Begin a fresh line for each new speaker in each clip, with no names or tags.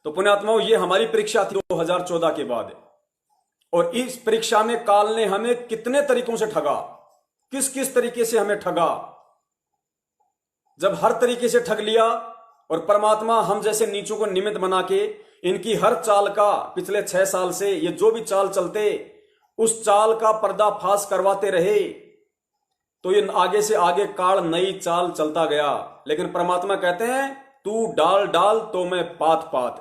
तो पुण्यात्माओं, ये हमारी परीक्षा थी 2014 के बाद, और इस परीक्षा में काल ने हमें कितने तरीकों से ठगा, किस किस तरीके से हमें ठगा। जब हर तरीके से ठग लिया और परमात्मा हम जैसे नीचों को निमित्त बना के इनकी हर चाल का पिछले 6 साल से ये जो भी चाल चलते उस चाल का पर्दाफाश करवाते रहे, तो ये आगे से आगे काल नई चाल चलता गया। लेकिन परमात्मा कहते हैं तू डाल डाल तो मैं पात पात।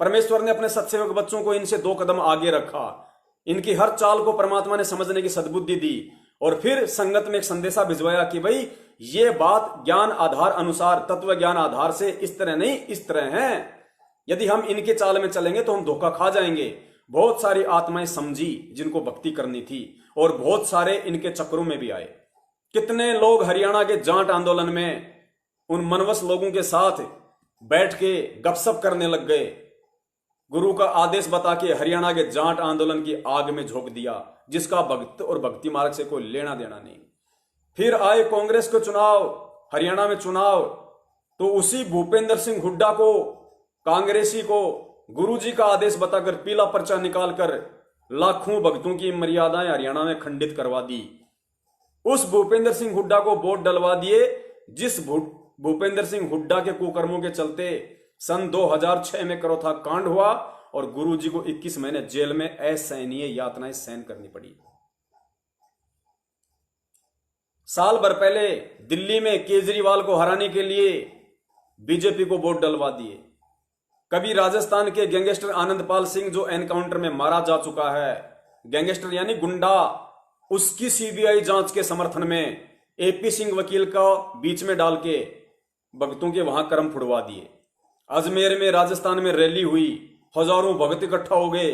परमेश्वर ने अपने सत्सेवक बच्चों को इनसे 2 कदम आगे रखा, इनकी हर चाल को परमात्मा ने समझने की सद्बुद्धि दी, और फिर संगत में एक संदेशा भिजवाया कि भाई ये बात ज्ञान आधार अनुसार, तत्व ज्ञान आधार से इस तरह नहीं इस तरह है। यदि हम इनके चाल में चलेंगे तो हम धोखा खा जाएंगे। बहुत सारी आत्माएं समझी जिनको भक्ति करनी थी, और बहुत सारे इनके चक्रों में भी आए। कितने लोग हरियाणा के जाट आंदोलन में उन मनवस लोगों के साथ बैठ के गपशप करने लग गए, गुरु का आदेश बता के हरियाणा के जाट आंदोलन की आग में झोंक दिया, जिसका भक्त और भक्ति मार्ग से कोई लेना देना नहीं। फिर आए कांग्रेस के चुनाव, हरियाणा में चुनाव, तो उसी भूपेंद्र सिंह हुड्डा को, कांग्रेसी को गुरुजी का आदेश बताकर पीला पर्चा निकालकर लाखों भक्तों की मर्यादाएं हरियाणा में खंडित करवा दी। उस भूपेंद्र सिंह हुड्डा को वोट डलवा दिए, जिस भूपेंद्र सिंह हुड्डा के कुकर्मों के चलते सन 2006 में करोथा कांड हुआ और गुरुजी को 21 महीने जेल में असहनीय यातनाएं सहन करनी पड़ी। साल भर पहले दिल्ली में केजरीवाल को हराने के लिए बीजेपी को वोट डलवा दिए। कभी राजस्थान के गैंगस्टर आनंदपाल सिंह जो एनकाउंटर में मारा जा चुका है, गैंगस्टर यानी गुंडा, उसकी सीबीआई जांच के समर्थन में एपी सिंह वकील का बीच में डाल के भक्तों के वहां कर्म फुड़वा दिए। अजमेर में राजस्थान में रैली हुई, हजारों भक्त इकट्ठा हो गए,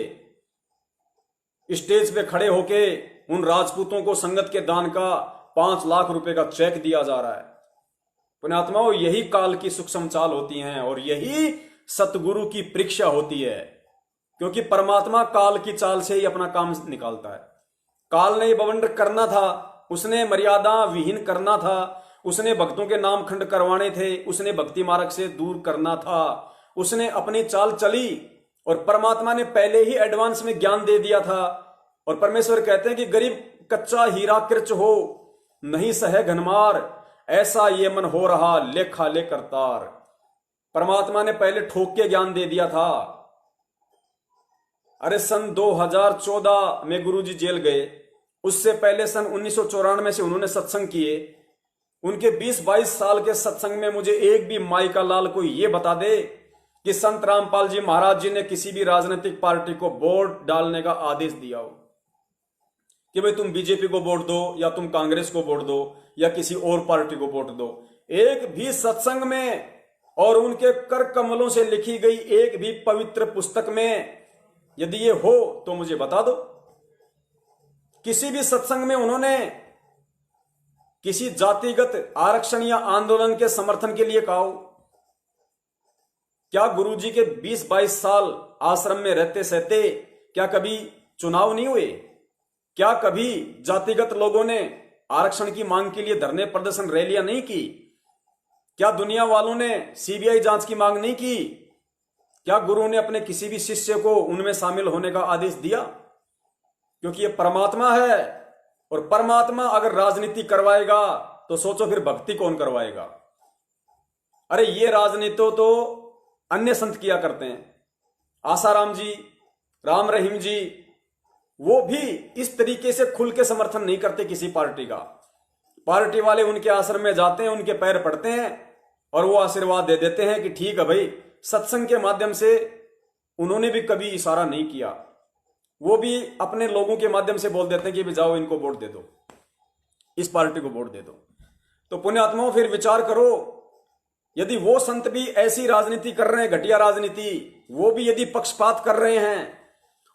स्टेज पे खड़े होके उन राजपूतों को संगत के दान का 5 लाख रुपए का चेक दिया जा रहा है। पुण्यात्माओं, यही काल की सूक्ष्म चाल होती हैं और यही सतगुरु की परीक्षा होती है, क्योंकि परमात्मा काल की चाल से ही अपना काम निकालता है। काल ने बवंडर करना था, उसने मर्यादा विहीन करना था, उसने भक्तों के नाम खंड करवाने थे, उसने भक्ति मार्ग से दूर करना था, उसने अपनी चाल चली और परमात्मा ने पहले ही एडवांस में ज्ञान दे दिया था। और परमेश्वर कहते हैं कि गरीब कच्चा हीरा कृच हो नहीं सहे घनमार, ऐसा ये मन हो रहा लेखा ले करतार। परमात्मा ने पहले ठोक के ज्ञान दे दिया था। अरे सन 2014 में गुरुजी जेल गए, उससे पहले सन 1994 से उन्होंने सत्संग किए। उनके 20-22 साल के सत्संग में मुझे एक भी माई का लाल कोई ये बता दे कि संत रामपाल जी महाराज जी ने किसी भी राजनीतिक पार्टी को वोट डालने का आदेश दिया हो कि भाई तुम बीजेपी को वोट दो या तुम कांग्रेस को वोट दो या किसी और पार्टी को वोट दो। एक भी सत्संग में और उनके कर कमलों से लिखी गई एक भी पवित्र पुस्तक में यदि ये हो तो मुझे बता दो। किसी भी सत्संग में उन्होंने किसी जातिगत आरक्षण या आंदोलन के समर्थन के लिए कहा हो? क्या गुरुजी के 20-22 साल आश्रम में रहते सहते क्या कभी चुनाव नहीं हुए? क्या कभी जातिगत लोगों ने आरक्षण की मांग के लिए धरने प्रदर्शन रैलियां नहीं की? क्या दुनिया वालों ने सीबीआई जांच की मांग नहीं की? क्या गुरु ने अपने किसी भी शिष्य को उनमें शामिल होने का आदेश दिया? क्योंकि यह परमात्मा है, और परमात्मा अगर राजनीति करवाएगा तो सोचो फिर भक्ति कौन करवाएगा? अरे ये राजनीति तो अन्य संत किया करते हैं, आसाराम जी, राम रहीम जी, वो भी इस तरीके से खुल के समर्थन नहीं करते किसी पार्टी का। पार्टी वाले उनके आश्रम में जाते हैं, उनके पैर पड़ते हैं और वो आशीर्वाद दे देते हैं कि ठीक है भाई। सत्संग के माध्यम से उन्होंने भी कभी इशारा नहीं किया, वो भी अपने लोगों के माध्यम से बोल देते हैं कि जाओ इनको वोट दे दो, इस पार्टी को वोट दे दो। तो पुण्यात्माओं फिर विचार करो, यदि वो संत भी ऐसी राजनीति कर रहे हैं, घटिया राजनीति, वो भी यदि पक्षपात कर रहे हैं,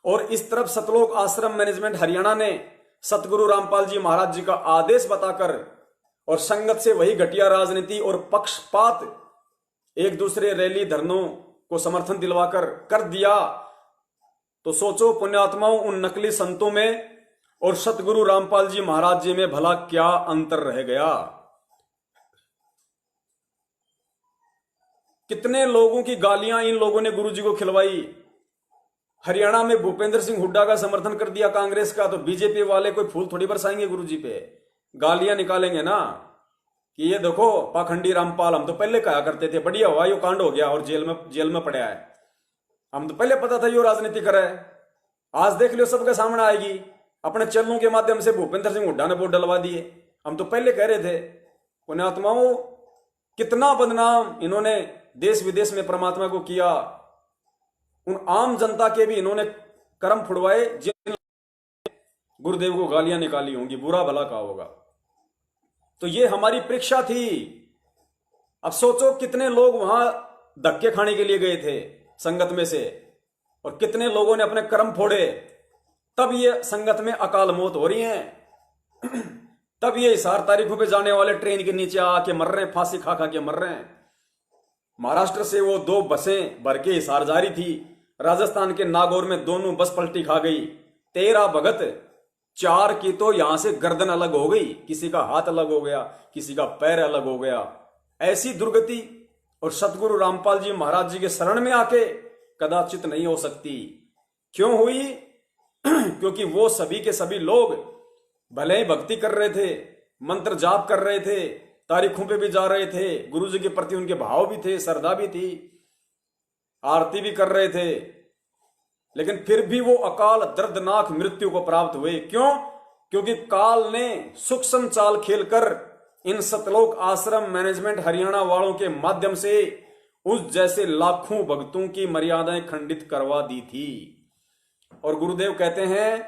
और इस तरफ सतलोक आश्रम मैनेजमेंट हरियाणा ने सतगुरु रामपाल जी महाराज जी का आदेश बताकर और संगत से वही घटिया राजनीति और पक्षपात एक दूसरे रैली धरनों को समर्थन दिलवाकर कर दिया, तो सोचो पुण्यात्माओं उन नकली संतों में और सतगुरु रामपाल जी महाराज जी में भला क्या अंतर रह गया? कितने लोगों की गालियां इन लोगों ने गुरुजी को खिलवाई। हरियाणा में भूपेंद्र सिंह हुड्डा का समर्थन कर दिया कांग्रेस का, तो बीजेपी वाले कोई फूल थोड़ी बरसाएंगे गुरुजी पे, गालियां निकालेंगे ना कि ये देखो पाखंडी रामपाल, हम तो पहले कहा करते थे बढ़िया हुआ यो कांड हो गया और जेल में पड़ा है, हम तो पहले पता था यो राजनीति कर रहा है। आज देख लियो सबके सामने आएगी, अपने चैनलों के माध्यम से भूपेंद्र सिंह हुड्डा ने वोट डलवा दिए, हम तो पहले कह रहे थे। पुण्यात्माओं, कितना बदनाम इन्होंने देश विदेश में परमात्मा को किया, उन आम जनता के भी इन्होंने कर्म फुड़वाए जिन गुरुदेव को गालियां निकाली होंगी, बुरा भला कहा होगा। तो ये हमारी परीक्षा थी। अब सोचो कितने लोग वहां धक्के खाने के लिए गए थे संगत में से, और कितने लोगों ने अपने कर्म फोड़े, तब ये संगत में अकाल मौत हो रही है। तब ये हिसार तारीखों पे जाने वाले ट्रेन के नीचे आके मर रहे हैं, फांसी खा खा के मर रहे हैं। महाराष्ट्र से वो 2 बसें भर के हिसार जा रही थी, राजस्थान के नागौर में दोनों बस पलटी खा गई। 13 भगत, 4 की तो यहां से गर्दन अलग हो गई, किसी का हाथ अलग हो गया, किसी का पैर अलग हो गया। ऐसी दुर्गति और सतगुरु रामपाल जी महाराज जी के शरण में आके कदाचित नहीं हो सकती। क्यों हुई? क्योंकि वो सभी के सभी लोग भले ही भक्ति कर रहे थे, मंत्र जाप कर रहे थे, तारीखों पे भी जा रहे थे, गुरु जी के प्रति उनके भाव भी थे, श्रद्धा भी थी, आरती भी कर रहे थे, लेकिन फिर भी वो अकाल दर्दनाक मृत्यु को प्राप्त हुए। क्यों? क्योंकि काल ने सूक्ष्म चाल खेलकर इन सतलोक आश्रम मैनेजमेंट हरियाणा वालों के माध्यम से उस जैसे लाखों भक्तों की मर्यादाएं खंडित करवा दी थी। और गुरुदेव कहते हैं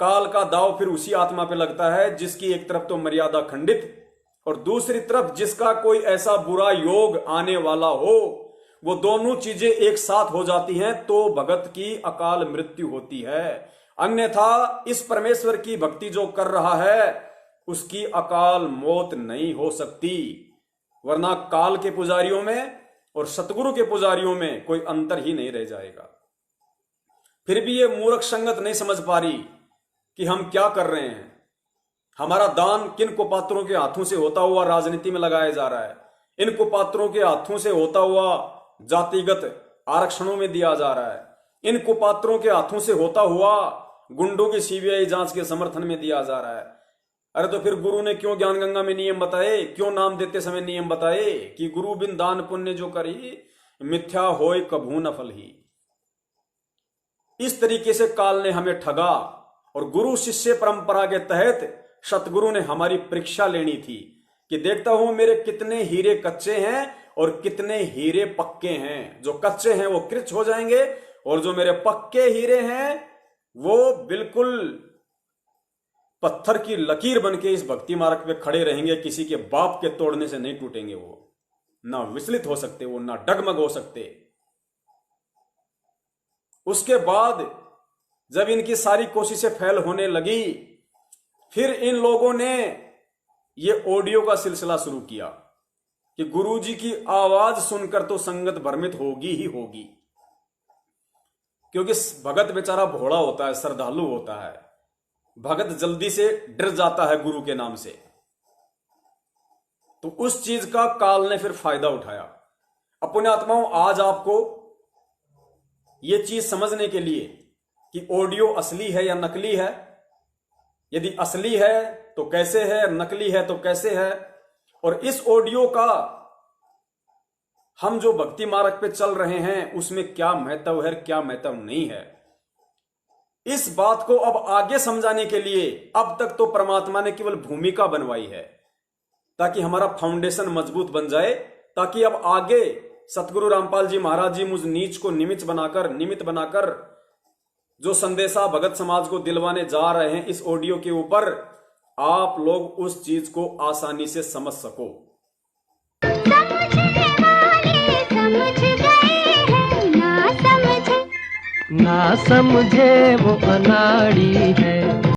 काल का दाव फिर उसी आत्मा पे लगता है जिसकी एक तरफ तो मर्यादा खंडित और दूसरी तरफ जिसका कोई ऐसा बुरा योग आने वाला हो, वो दोनों चीजें एक साथ हो जाती हैं तो भगत की अकाल मृत्यु होती है। अन्यथा इस परमेश्वर की भक्ति जो कर रहा है उसकी अकाल मौत नहीं हो सकती। वरना काल के पुजारियों में और सतगुरु के पुजारियों में कोई अंतर ही नहीं रह जाएगा। फिर भी ये मूर्ख संगत नहीं समझ पा रही कि हम क्या कर रहे हैं। हमारा दान किन कुपात्रों के हाथों से होता हुआ राजनीति में लगाया जा रहा है, इन कुपात्रों के हाथों से होता हुआ जातिगत आरक्षणों में दिया जा रहा है, इन कुपात्रों के हाथों से होता हुआ गुंडों की सीबीआई जांच के समर्थन में दिया जा रहा है। अरे तो फिर गुरु ने क्यों ज्ञान गंगा में नियम बताए, क्यों नाम देते समय नियम बताए कि गुरु बिन दान पुण्य जो करी मिथ्या होय कभू न फल ही। इस तरीके से काल ने हमें ठगा और गुरु शिष्य परंपरा के तहत सतगुरु ने हमारी परीक्षा लेनी थी कि देखता हूं मेरे कितने हीरे कच्चे हैं और कितने हीरे पक्के हैं। जो कच्चे हैं वो कृच हो जाएंगे और जो मेरे पक्के हीरे हैं वो बिल्कुल पत्थर की लकीर बनके इस भक्ति मार्ग पे खड़े रहेंगे, किसी के बाप के तोड़ने से नहीं टूटेंगे। वो ना विचलित हो सकते, वो ना डगमग हो सकते। उसके बाद जब इनकी सारी कोशिशें फेल होने लगी, फिर इन लोगों ने ये ऑडियो का सिलसिला शुरू किया कि गुरुजी की आवाज सुनकर तो संगत भ्रमित होगी ही होगी, क्योंकि भगत बेचारा भोला होता है, श्रद्धालु होता है। भगत जल्दी से डर जाता है गुरु के नाम से। तो उस चीज का काल ने फिर फायदा उठाया। अपने आत्माओं, आज आपको यह चीज समझने के लिए कि ऑडियो असली है या नकली है, यदि असली है तो कैसे है, नकली है तो कैसे है, और इस ऑडियो का हम जो भक्ति मार्ग पे चल रहे हैं उसमें क्या महत्व है, क्या महत्व नहीं है, इस बात को अब आगे समझाने के लिए अब तक तो परमात्मा ने केवल भूमिका बनवाई है ताकि हमारा फाउंडेशन मजबूत बन जाए, ताकि अब आगे सतगुरु रामपाल जी महाराज जी मुझ नीच को निमित्त बनाकर जो संदेशा भगत समाज को दिलवाने जा रहे हैं इस ऑडियो के ऊपर, आप लोग उस चीज को आसानी से समझ सको।
समझने वाले समझ गए हैं, ना समझे वो अनाड़ी है।